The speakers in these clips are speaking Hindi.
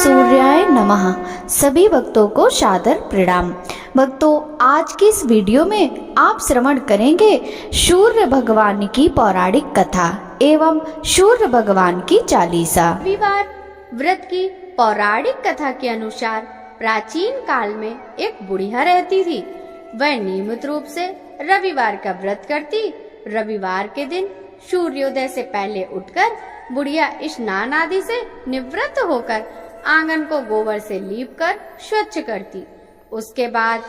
सूर्याय नमः। सभी भक्तों को सादर प्रणाम। भक्तों, आज की इस वीडियो में आप श्रवण करेंगे सूर्य भगवान की पौराणिक कथा एवं सूर्य भगवान की चालीसा। रविवार व्रत की पौराणिक कथा के अनुसार प्राचीन काल में एक बुढ़िया रहती थी। वह नियमित रूप से रविवार का व्रत करती। रविवार के दिन सूर्योदय से पहले उठकर बुढ़िया स्नान आदि से निवृत्त होकर आंगन को गोबर से लीपकर स्वच्छ करती। उसके बाद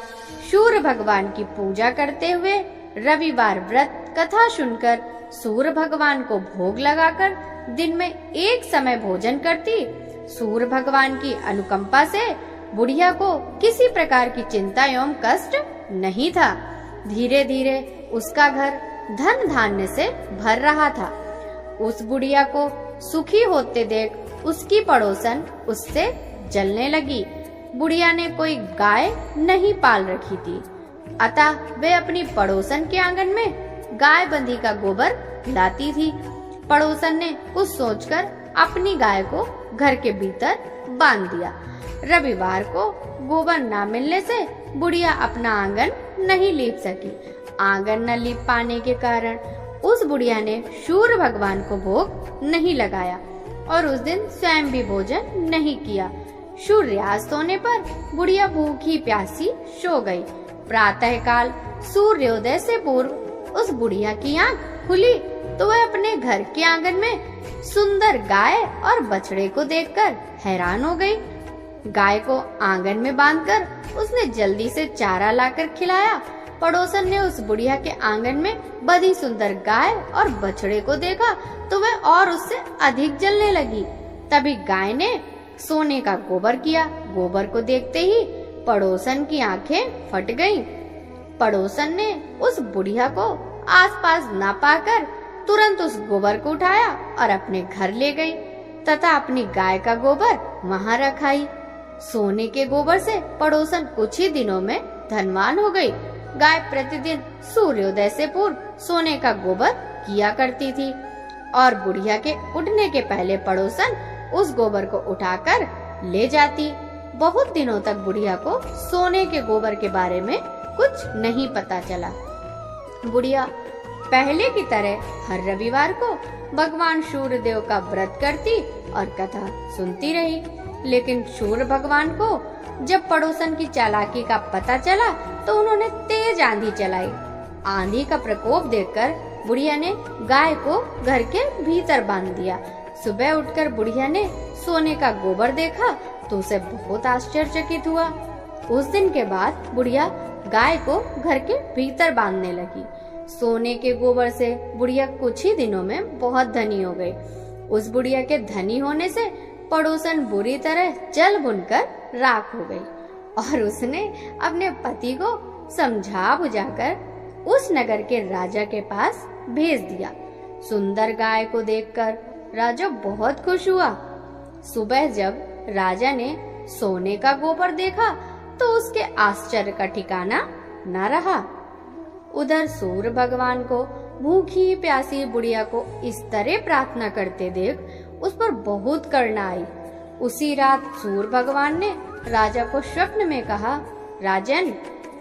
सूर्य भगवान की पूजा करते हुए रविवार व्रत कथा सुनकर सूर्य भगवान को भोग लगाकर दिन में एक समय भोजन करती। सूर्य भगवान की अनुकंपा से बुढ़िया को किसी प्रकार की चिंता एवं कष्ट नहीं था। धीरे धीरे उसका घर धन धान्य से भर रहा था। उस बुढ़िया को सुखी होते देख उसकी पड़ोसन उससे जलने लगी। बुढ़िया ने कोई गाय नहीं पाल रखी थी, अतः वे अपनी पड़ोसन के आंगन में गाय बंधी का गोबर लाती थी। पड़ोसन ने कुछ सोचकर अपनी गाय को घर के भीतर बांध दिया। रविवार को गोबर न मिलने से बुढ़िया अपना आंगन नहीं लीप सकी। आंगन न लीप पाने के कारण उस बुढ़िया ने सूर्य भगवान को भोग नहीं लगाया और उस दिन स्वयं भी भोजन नहीं किया। सूर्यास्त होने पर बुढ़िया भूखी प्यासी सो गई। प्रातः काल सूर्योदय से पूर्व उस बुढ़िया की आंख खुली तो वह अपने घर के आंगन में सुंदर गाय और बछड़े को देखकर हैरान हो गई। गाय को आंगन में बांधकर उसने जल्दी से चारा लाकर खिलाया। पड़ोसन ने उस बुढ़िया के आंगन में बड़ी सुंदर गाय और बछड़े को देखा तो वह और उससे अधिक जलने लगी। तभी गाय ने सोने का गोबर किया। गोबर को देखते ही पड़ोसन की आंखें फट गईं। पड़ोसन ने उस बुढ़िया को आसपास न पाकर तुरंत उस गोबर को उठाया और अपने घर ले गई तथा अपनी गाय का गोबर वहां रखाई। सोने के गोबर से पड़ोसन कुछ ही दिनों में धनवान हो गई। गाय प्रतिदिन सूर्योदय से पूर्व सोने का गोबर किया करती थी और बुढ़िया के उठने के पहले पड़ोसन उस गोबर को उठाकर ले जाती। बहुत दिनों तक बुढ़िया को सोने के गोबर के बारे में कुछ नहीं पता चला। बुढ़िया पहले की तरह हर रविवार को भगवान सूर्य देव का व्रत करती और कथा सुनती रही। लेकिन सूर्य भगवान को जब पड़ोसन की चालाकी का पता चला तो उन्होंने तेज आंधी चलाई। आंधी का प्रकोप देखकर बुढ़िया ने गाय को घर के भीतर बांध दिया। सुबह उठकर बुढ़िया ने सोने का गोबर देखा तो उसे बहुत आश्चर्यचकित हुआ। उस दिन के बाद बुढ़िया गाय को घर के भीतर बांधने लगी। सोने के गोबर से बुढ़िया कुछ ही दिनों में बहुत धनी हो गई। उस बुढ़िया के धनी होने से पड़ोसन बुरी तरह जल बुनकर राख हो गई और उसने अपने पति को समझा बुझाकर उस नगर के राजा के पास भेज दिया। सुंदर गाय को देखकर राजा बहुत खुश हुआ। सुबह जब राजा ने सोने का गोबर देखा तो उसके आश्चर्य का ठिकाना न रहा। उधर सूर्य भगवान को भूखी प्यासी बुढ़िया को इस तरह प्रार्थना करते देख उस पर बहुत करुणा आई। उसी रात सूर्य भगवान ने राजा को स्वप्न में कहा, राजन,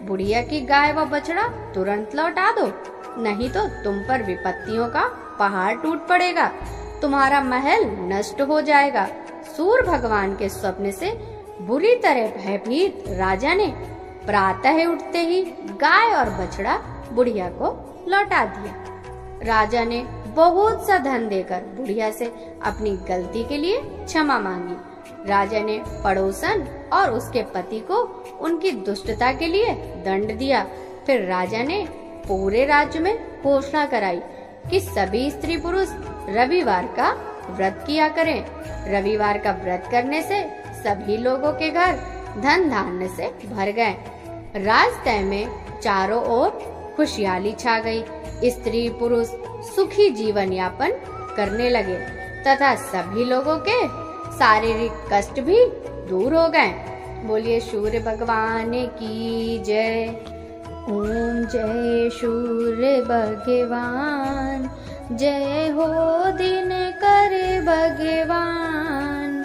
बुढ़िया की गाय व बछड़ा तुरंत लौटा दो, नहीं तो तुम पर विपत्तियों का पहाड़ टूट पड़ेगा, तुम्हारा महल नष्ट हो जाएगा। सूर्य भगवान के स्वप्न से बुरी तरह भयभीत राजा ने प्रातः उठते ही गाय और बछड़ा बुढ़िया को लौटा दिया। राजा ने बहुत सा धन देकर बुढ़िया से अपनी गलती के लिए क्षमा मांगी। राजा ने पड़ोसन और उसके पति को उनकी दुष्टता के लिए दंड दिया। फिर राजा ने पूरे राज्य में घोषणा कराई कि सभी स्त्री पुरुष रविवार का व्रत किया करें। रविवार का व्रत करने से सभी लोगों के घर धन धान्य से भर गए। राजतय में चारों ओर खुशहाली छा गई। स्त्री पुरुष सुखी जीवन यापन करने लगे तथा सभी लोगों के शारीरिक कष्ट भी दूर हो गए। बोलिए सूर्य भगवान की जय। ओम जय सूर्य भगवान, जय हो दिन कर भगवान,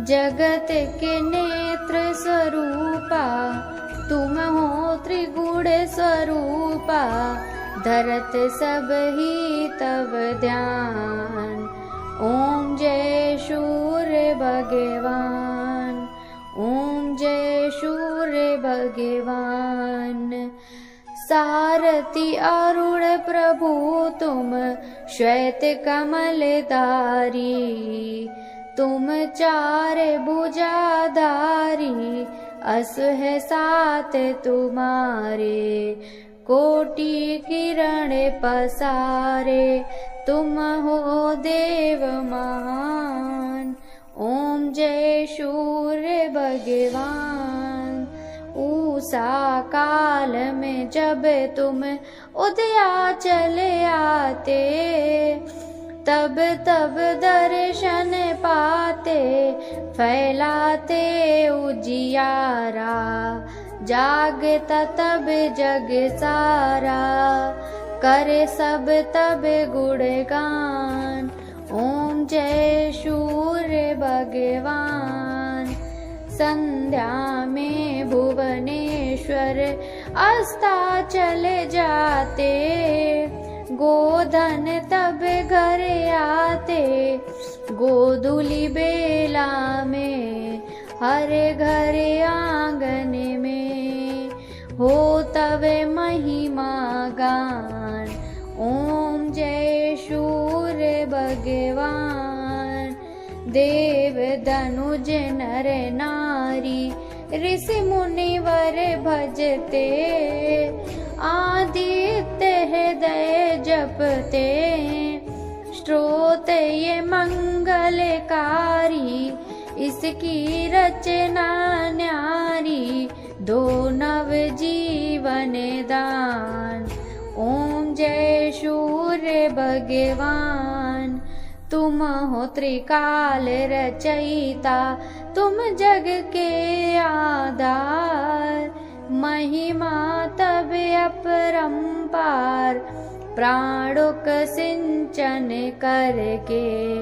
जगत के नेत्र स्वरूपा तुम हो त्रिगुण स्वरूपा, धरत सब ही तब ध्यान। ओम जय सूर्य भगवान, ओम जय सूर्य भगवान। सारथी अरुण प्रभु तुम श्वेत कमलधारी, तुम चार भुजाधारी, असु है साथ तुम्हारे, कोटि किरण पसारे, तुम हो देव महान। ओम जय सूर्य भगवान। उषा काल में जब तुम उदया चले आते, तब तब दर्शन पाते, फैलाते उजियारा, जागता तब जग सारा, करे सब तब गुणगान। ओम जय सूर्य भगवान। संध्या में भुवनेश्वर अस्ता चले जाते, गोधन तब घर आते, गोधुली बेला में हर घर आंगन में, हो तब महिमा गान। ओम जय सूर्य भगवान। देव धनुज नर नारी, ऋषि मुनिवर भजते, आदित्य हृदय जपते, स्त्रोत ये मंगलकारी, इसकी रचना न्यारी, दो नव जीवन दान। ओम जय सूर्य भगवान। तुम हो त्रिकाल रचयिता, तुम जग के आधार, महिमा तब अपरंपार, प्राणों का सिंचन करके,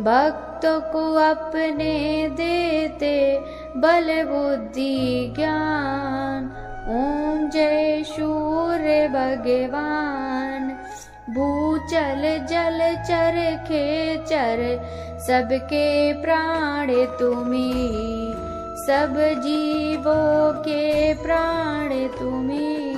भक्त को अपने देते, बल बुद्धि ज्ञान। ओम जय सूर्य भगवान। भूचल जल चर खेचर, सबके प्राण तुम्ही, सब जीवों के प्राण तुम्ही,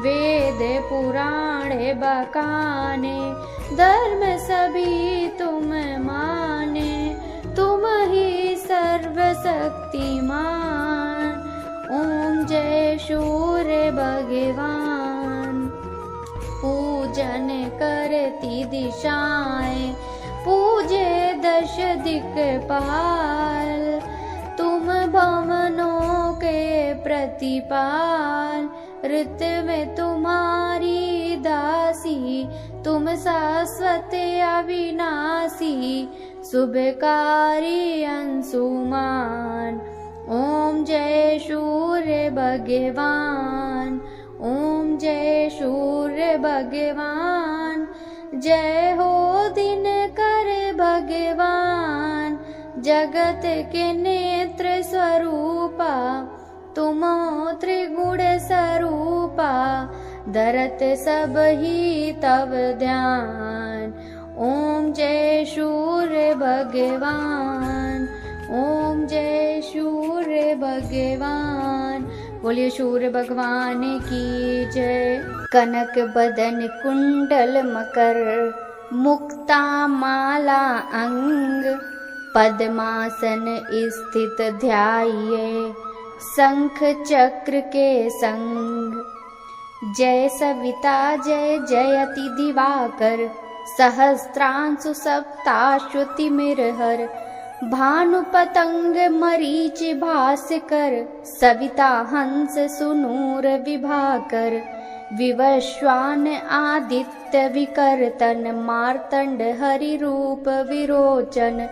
वेद पुराण बकाने, धर्म सभी तुम माने, तुम ही सर्वशक्तिमान। ओम जय सूर्य भगवान। पूजन करती दिशाएं, पूजे दश दिक्पाल, तुम भवनों के प्रतिपाल, ऋत में तुम्हारी दासी, तुम शाश्वत अविनाशी, शुभकारी अंशुमान। ओम जय सूर्य भगवान। ओम जय सूर्य भगवान। जय हो दिन कर भगवान, जगत के नेत्र स्वरूपा, तुम त्रिगुण स्वरूपा, धरत सब ही तब ध्यान। ओम जय सूर्य भगवान। ओम जय सूर्य भगवान। बोलिए सूर्य भगवान की जय। कनक बदन कुंडल मकर, मुक्ता माला अंग, पद्मासन स्थित ध्याये, शंख चक्र के संग। जय सविता जय जयति दिवाकर, सहस्त्रांशु सप्ताश्वति मिरहर, भानु पतंग मरीच भास्कर, सविता हंस सुनूर विभाकर, विवस्वान आदित्य विकर्तन, मार्तंड हरि रूप विरोचन,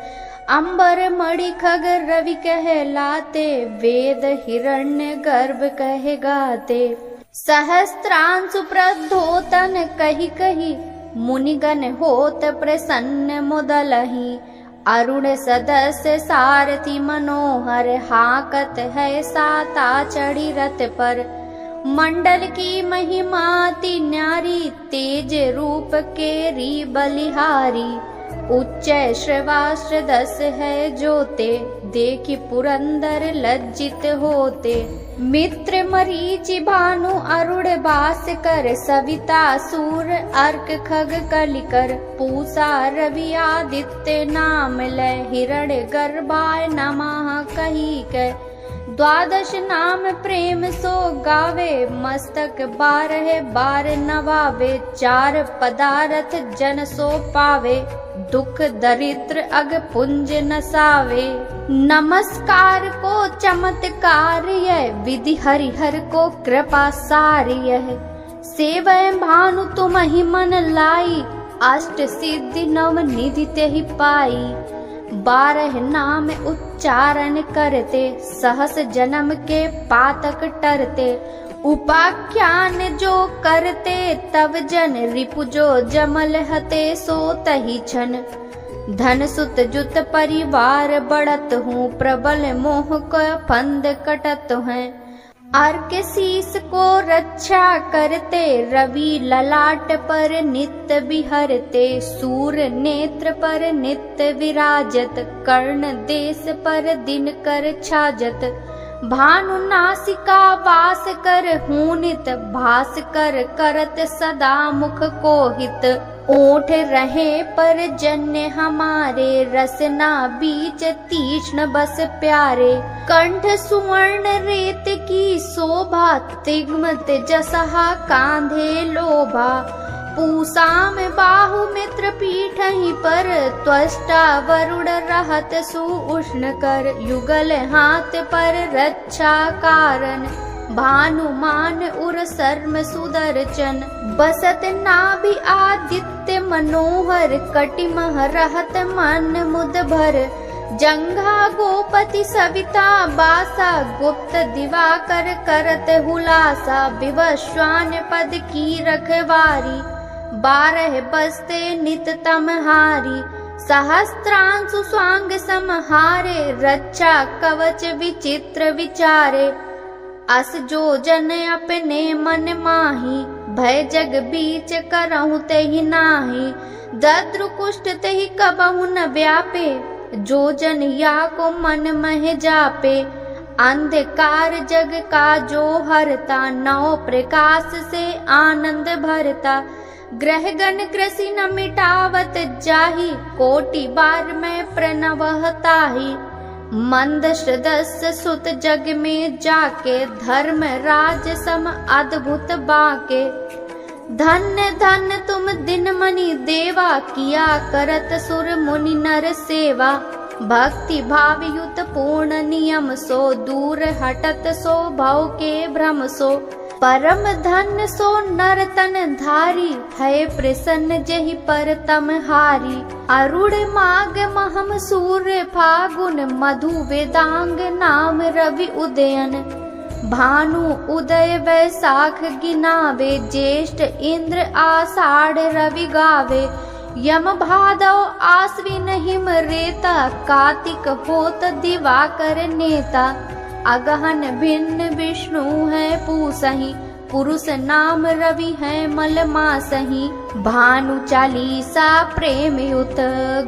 अंबर मणि खग रवि कहलाते, वेद हिरण्य गर्भ कहे गाते। सहस्त्रांशु प्रद्योतन कही कही, मुनिगण होत प्रसन्न मुदलहि, अरुण सदस्य सारथी मनोहर, हाकत है साता चढ़ी रथ पर। मंडल की महिमा अति न्यारी, तेज रूप केरी बलिहारी। उच्च श्रवास्त्र 10 है जोते, देखि पुरंदर लज्जित होते। मित्र मरीचि भानु अरुण भास्कर, सविता सूर अर्क खग कलिकर। पूषा रवि आदित्य नाम लय, हिरण्य गर्भाय नमः कही कै। द्वादश नाम प्रेम सो गावे, मस्तक 12 बार नवावे। 4 पदार्थ जन सो पावे, दुख दरिद्र अग पुंज नसावे। नमस्कार को चमत्कार यह, विधि हरिहर को कृपा सारी यह। सेवय भानु तुम ही मन लाई, अष्ट सिद्धि नव निधि तेहि पाई। 12 नाम उच्चारण करते, सहस जन्म के पातक टरते। उपाख्यान जो करते, तब जन रिपु जो जमल हते सो तहि छन। धन सुत जुत परिवार बढ़त हूँ, प्रबल मोह को फंद कटत हैं। अर्क शीस को रक्षा करते, रवि ललाट पर नित्य विहरते। सूर नेत्र पर नित्य विराजत, कर्ण देश पर दिन कर छाजत। भानु नासिका वास कर हूनित, भास कर करत सदा मुख को हित। ओठ रहे पर जन्य हमारे, रसना बीच तीक्ष्ण बस प्यारे। कंठ सुवर्ण रेत की शोभा, तिग्मत जसहा कांधे लोभा। पूषा में बाहु मित्र पीठहि पर, त्वष्टा वरुण रहत सुउष्ण कर। युगल हाथ पर रक्षा कारण, भानुमान उर सर्म सुदर्शन। बसत नाभि आदित्य मनोहर, कटिमह रहत मन मुद भर। जंघा गोपति सविता बासा, गुप्त दिवाकर करत हुलासा। विवस्वान पद की रखवारी, 12 बसते नित तमहारी। सहस्त्रांशु स्वांग समहारे, रक्षा कवच विचित्र विचारे। अस जो जन अपने मन माही, भय जग बीच करहु तेहि नाही। दद्रु कुष्ठ तेहि कबहु न व्यापे, जो जन या को मन मह जापे। अंधकार जग का जो हरता, नौ प्रकाश से आनंद भरता। ग्रह गण ग्रसी न मिटावत जाहि, कोटि बार में प्रणवहताहि। मंद सदस्य सुत जग में जाके, धर्म राज सम अद्भुत बाके। धन्य धन्य तुम दिन मणि देवा, किया करत सुर मुनि नर सेवा। भक्ति भाव युत पूर्ण नियम सो, दूर हटत सो भव के भ्रम सो। परम धन्य सो नर तन धारी, है प्रसन्न जहि पर तम हारी। अरुण माग महम सूर्य फागुन, मधु वेदांग नाम रवि उदयन। भानु उदय वैसाख गिनावे, ज्येष्ठ इंद्र आषाढ़ रवि गावे। यम भादव आश्विन हिम रेता, कार्तिक होत दिवाकर नेता। अगहन भिन्न विष्णु है पूसहि, पुरुष नाम रवि है मल मासहि। भानु चालीसा प्रेम युत,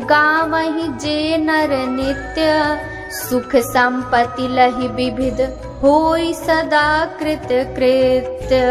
गावहि जे नर नित्य। सुख संपत्ति लहि विविध, होई सदा कृत कृत्य।